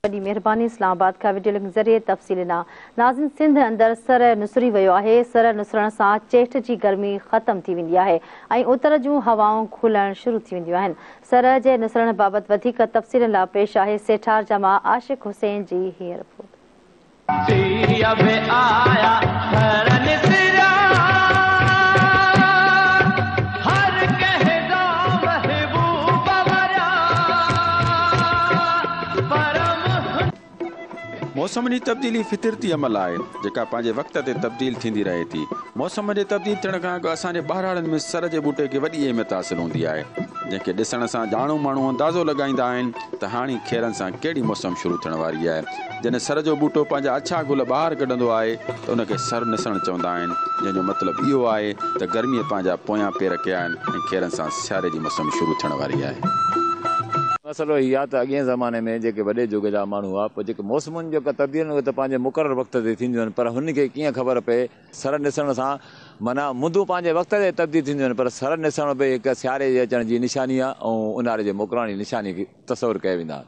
बड़ी मेहरबानी। इस्लामाबाद का वीडियो लिंक जरिए तफ़सील नाज़िन सिंध अंदर सर नुसरी वियो आहे। सर नुसरण सां चेठ जी गर्मी ख़त्म थी वेंदी आहे ऐं उतर जूं हवाऊं खुलण शुरू थी वेंदियूं आहिनि। सर जे नुसरण बाबति वधीक तफ़सील लाइ पेश आहे सेठार जमा आशिक़ हुसैन जी हीअ रिपोर्ट। मौसम जी तब्दीली फितरती अमल आहे जेका पंहिंजे वक़्त ते तब्दील थींदी रहे थी। मौसम जे तब्दील थियण खां अॻु असांजे ॿाहिराड़नि में सर जे बूटे खे वॾी अहमियत हासिल हूंदी आहे, जंहिंखे ॾिसण सां ॼाणू माण्हू अंदाज़ो लॻाईंदा आहिनि त हाणे खेरनि सां कहिड़ी मौसम शुरू थियण वारी आहे। जॾहिं सर जो बूटो पंहिंजा अछा गुल ॿाहिरि कढंदो आहे त उनखे सर निसण चवंदा आहिनि, जंहिंजो मतिलबु इहो आहे त गर्मीअ पंहिंजा पोयां पेर कया आहिनि ऐं खेरनि सां सियारे जी मौसम शुरू थियण वारी आहे। मसइलो इहा आहे त अॻे ज़माने में जेके वॾे जुग जा माण्हू हुआ, पोइ जेके मौसमुनि जो तब्दील उहे त पंहिंजे मुक़ररु वक़्त ते थींदियूं आहिनि, पर हुनखे कीअं ख़बर पए सर ॾिसण सां माना मुंदूं पंहिंजे वक़्त ते तब्दील थींदियूं आहिनि, पर सर ॾिसण बि हिकु सियारे जे अचण जी निशानी आहे ऐं ऊन्हारे जे मोकिलण जी निशानी तसवुरु कया वेंदा।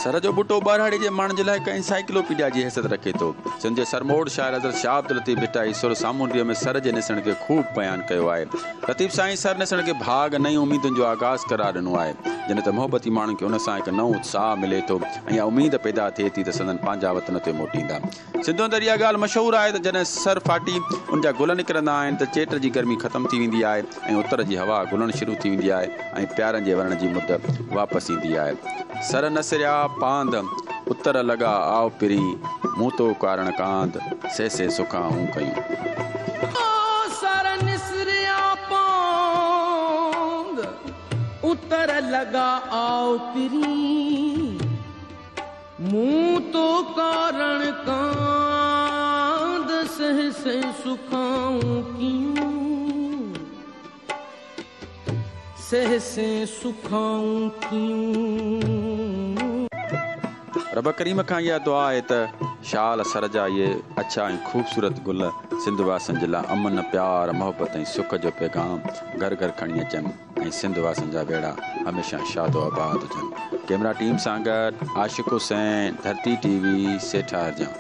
सर जो बूटो ॿारहाड़ी जे माण्हुनि जे लाइ हिकु एनसाइक्लोपीडिया जी हैसियत रखे थो। सिंध जे सरमोड़ शाइर हज़रत शाह अब्दुल लतीफ़ भिटाई सुर सामूंडीअ में सर जे निसण खे ख़ूब बयानु कयो आहे। लतीफ़ साईं सर निसण खे भाग नई उमीदुनि जो आगाज़ करार ॾिनो आहे, जॾहिं त मोहबती माण्हुनि खे उन सां हिकु नओं उत्साह मिले थो ऐं उमीद पैदा थिए थी त सदन पंहिंजा वतन ते मोटींदा। सिंधो अंदरि इहा ॻाल्हि मशहूरु आहे त जॾहिं सर फाटी उन जा गुल निकिरंदा आहिनि त चेट जी गर्मी ख़तमु थी वेंदी आहे ऐं उतर जी हवा गुलणु शुरू थी वेंदी आहे ऐं प्यारनि जे वरण जी मुद वापसि ईंदी आहे। सर नसरिया पांद उतर लॻा आओ पिरी मूं तो कारण कांद से सुखाऊं कयूं। सर निसरिया पांद उतर लॻा आओ पिरी मूं तो कारण कांद से सुखाऊं क्यों से सुखाऊं क्यों। रब करीम खां इहा दुआ आहे त शाल सर जा इहे अच्छा ऐं ख़ूबसूरत गुल सिंध वासियुनि जे लाइ अमन प्यार मोहबत ऐं सुख जो पैगाम घर घर खणी अचनि ऐं सिंध वासियुनि जा बेड़ा हमेशह शादो आबाद हुजनि। कैमरा टीम सां गॾु आशिक़ हुसैन, धरती TV, सेठार जा।